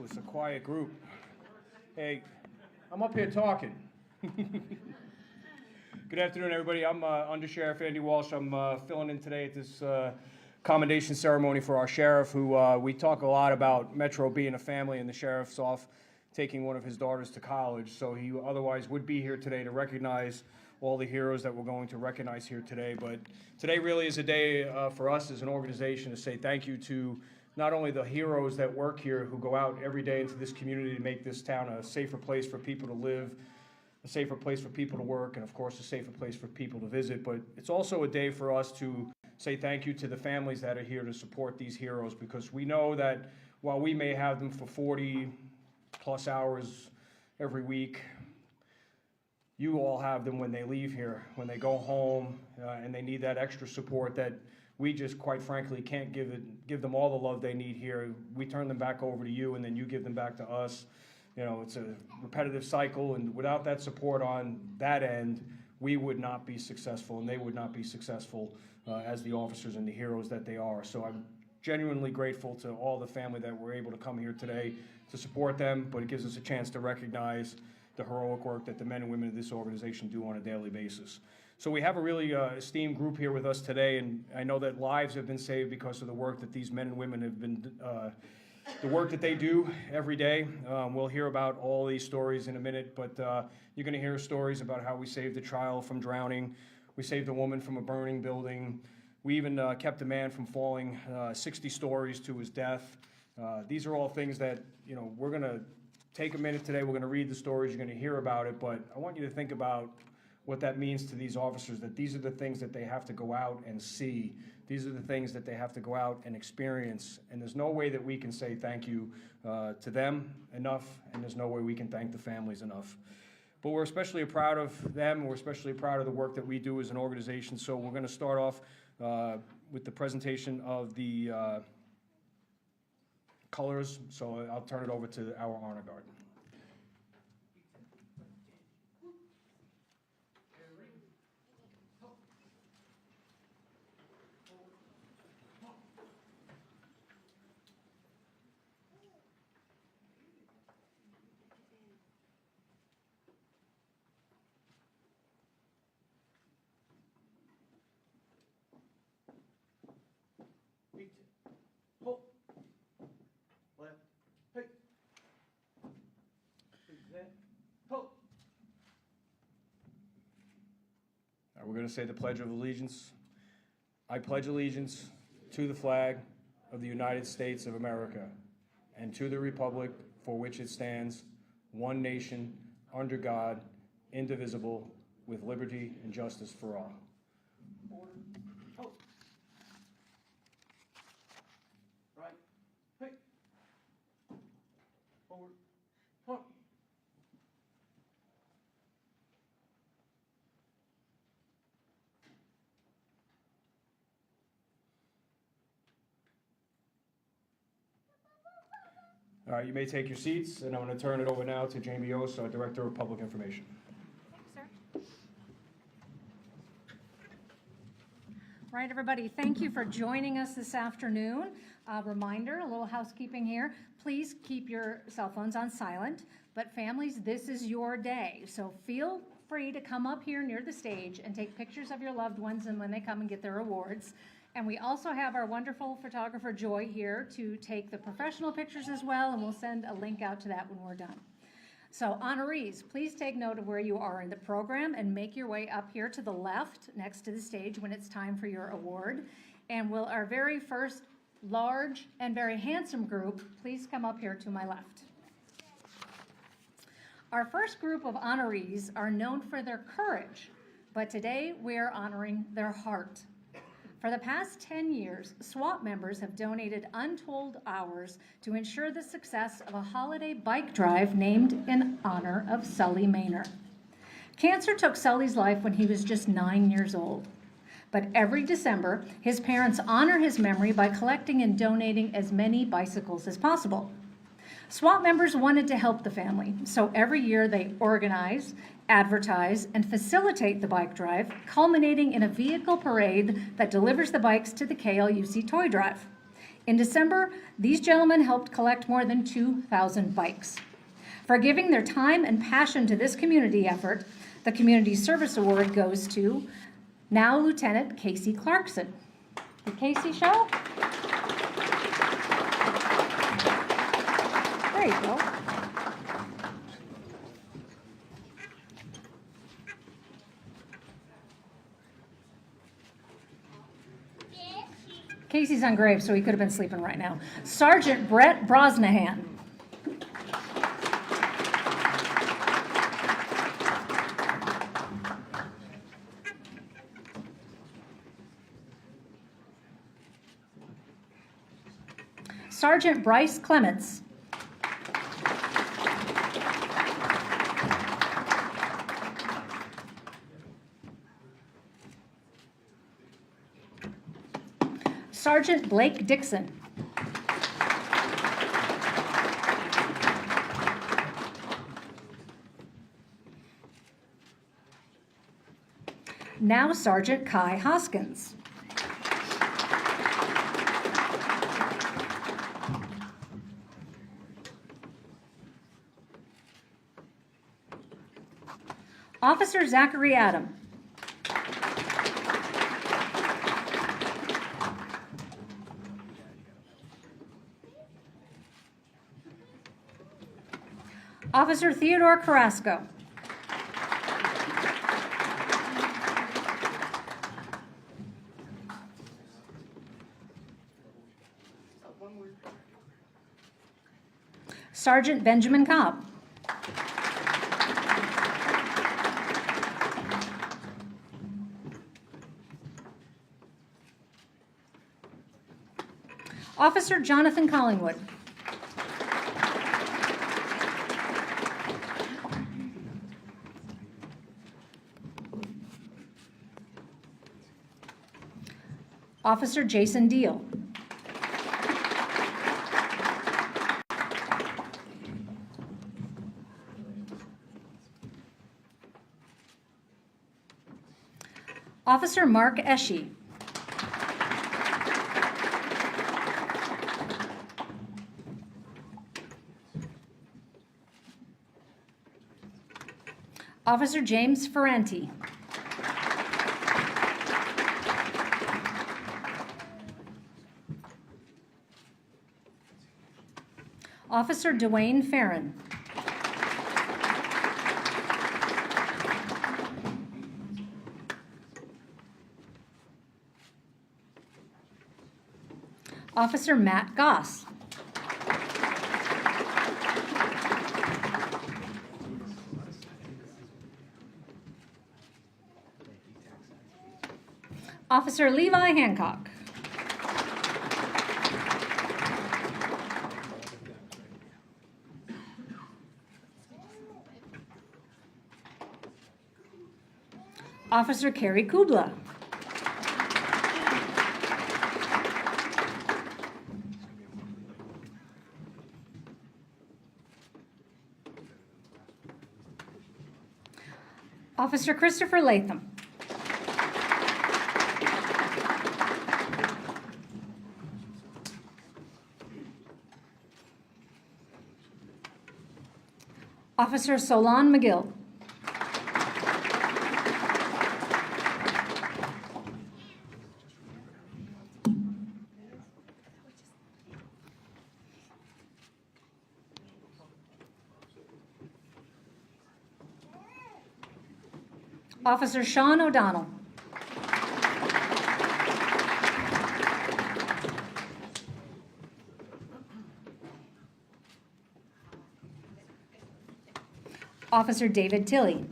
Ooh, it's a quiet group. Hey, I'm up here talking. Good afternoon, everybody. I'm Under Sheriff Andy Walsh. I'm filling in today at this commendation ceremony for our sheriff, who we talk a lot about Metro being a family, and the sheriff's off taking one of his daughters to college, so he otherwise would be here today to recognize all the heroes that we're going to recognize here today. But today really is a day for us as an organization to say thank you to not only the heroes that work here, who go out every day into this community to make this town a safer place for people to live, a safer place for people to work, and of course a safer place for people to visit, but it's also a day for us to say thank you to the families that are here to support these heroes, because we know that while we may have them for 40 plus hours every week, you all have them when they leave here, when they go home, and they need that extra support that we just, quite frankly, can't give them all the love they need here. We turn them back over to you, and then you give them back to us. You know, it's a repetitive cycle, and without that support on that end, we would not be successful, and they would not be successful as the officers and the heroes that they are. So I'm genuinely grateful to all the family that were able to come here today to support them, but it gives us a chance to recognize the heroic work that the men and women of this organization do on a daily basis. So we have a really esteemed group here with us today, and I know that lives have been saved because of the work that these men and women have been, the work that they do every day. We'll hear about all these stories in a minute, but you're going to hear stories about how we saved a child from drowning, we saved a woman from a burning building, we even kept a man from falling 60 stories to his death. These are all things that, you know, we're going to take a minute today, we're going to read the stories, you're going to hear about it, but I want you to think about what that means to these officers, that these are the things that they have to go out and see. These are the things that they have to go out and experience, and there's no way that we can say thank you to them enough, and there's no way we can thank the families enough. But we're especially proud of them, and we're especially proud of the work that we do as an organization, so we're going to start off with the presentation of the colors, so I'll turn it over to our honor guard. We're going to say the Pledge of Allegiance. I pledge allegiance to the flag of the United States of America and to the republic for which it stands, one nation, under God, indivisible, with liberty and justice for all. Forward. Oh. Right. Hey. Forward. Oh. All right, you may take your seats, and I'm going to turn it over now to Jamie Oss, our Director of Public Information. Thanks, sir. All right, everybody, thank you for joining us this afternoon. Reminder, a little housekeeping here. Please keep your cell phones on silent, but families, this is your day. So feel free to come up here near the stage and take pictures of your loved ones and when they come and get their awards. And we also have our wonderful photographer, Joy, here to take the professional pictures as well, and we'll send a link out to that when we're done. So honorees, please take note of where you are in the program and make your way up here to the left next to the stage when it's time for your award. And will our very first large and very handsome group please come up here to my left. Our first group of honorees are known for their courage, but today we are honoring their heart. For the past 10 years, SWAT members have donated untold hours to ensure the success of a holiday bike drive named in honor of Sully Maynor. Cancer took Sully's life when he was just 9 years old. But every December, his parents honor his memory by collecting and donating as many bicycles as possible. SWAT members wanted to help the family, so every year they organize, advertise, and facilitate the bike drive, culminating in a vehicle parade that delivers the bikes to the KLUC Toy Drive. In December, these gentlemen helped collect more than 2,000 bikes. For giving their time and passion to this community effort, the Community Service Award goes to now Lieutenant Casey Clarkson. Did Casey show? There you go. Casey's on grave, so he could have been sleeping right now. Sergeant Brett Brosnahan. Sergeant Bryce Clements. Sergeant Blake Dixon. Now Sergeant Kai Hoskins. Officer Zachary Adam. Officer Theodore Carrasco. Sergeant Benjamin Cobb. Officer Jonathan Collingwood. Officer Jason Deal. Officer Mark Esche. Officer James Ferranti. Officer Dwayne Farron. Officer Matt Goss. Officer Levi Hancock. Officer Carrie Kubla. Officer Christopher Latham. Officer Solon McGill. Officer Sean O'Donnell. Officer David Tilley.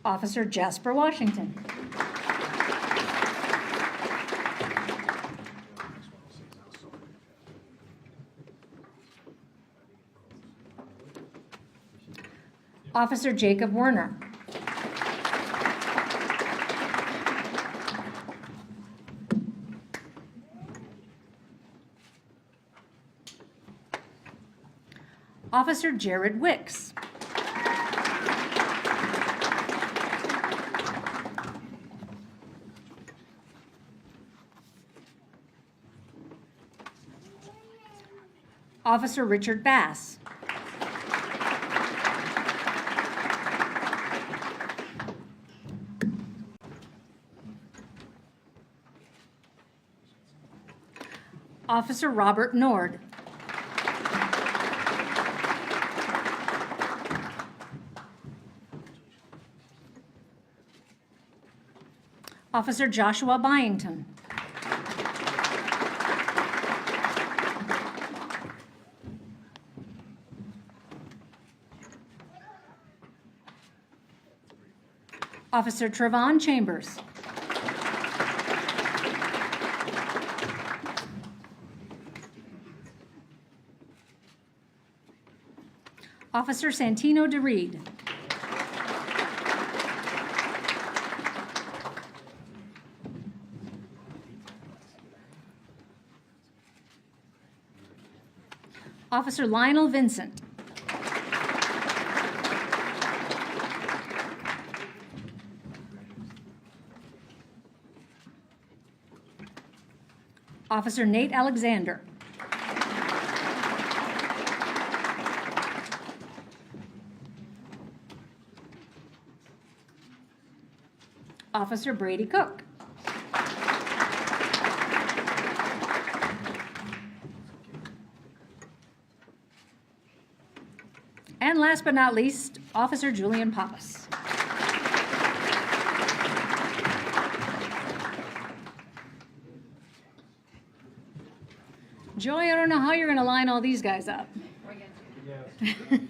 Officer Jasper Washington. Officer Jacob Werner. Officer Jared Wicks. Officer Richard Bass. Officer Robert Nord. Officer Joshua Byington. Officer Trevon Chambers. Officer Santino DeReed. Officer Lionel Vincent. Officer Nate Alexander. Officer Brady Cook. And last but not least, Officer Julian Pappas. Joey, I don't know how you're going to line all these guys up. 10 and 10.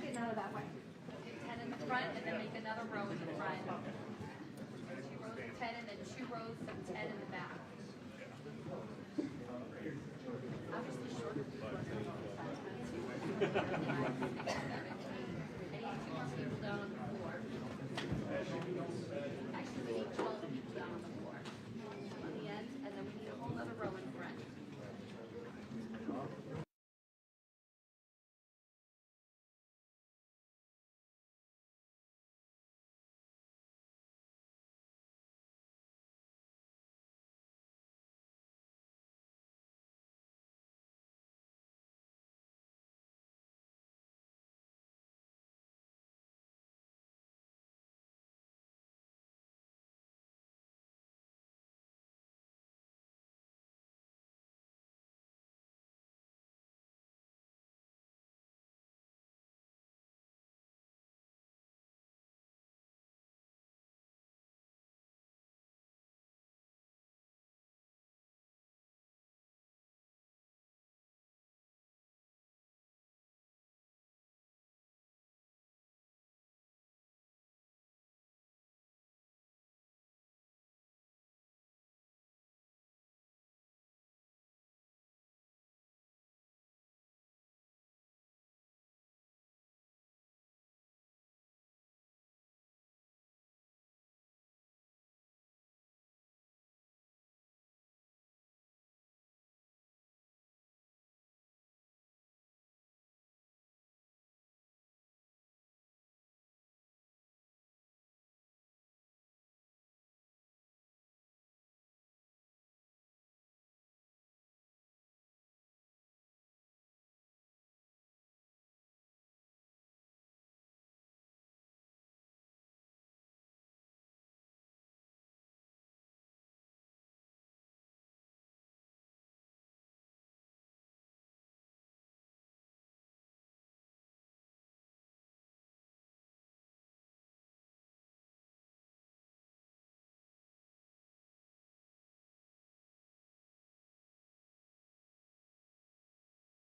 Get out of that way. 10 in the front and then make another row in the front. 2 rows of 10 and then 2 rows of 10 in the back. Obviously shorter people are going to be I need 2 more people down on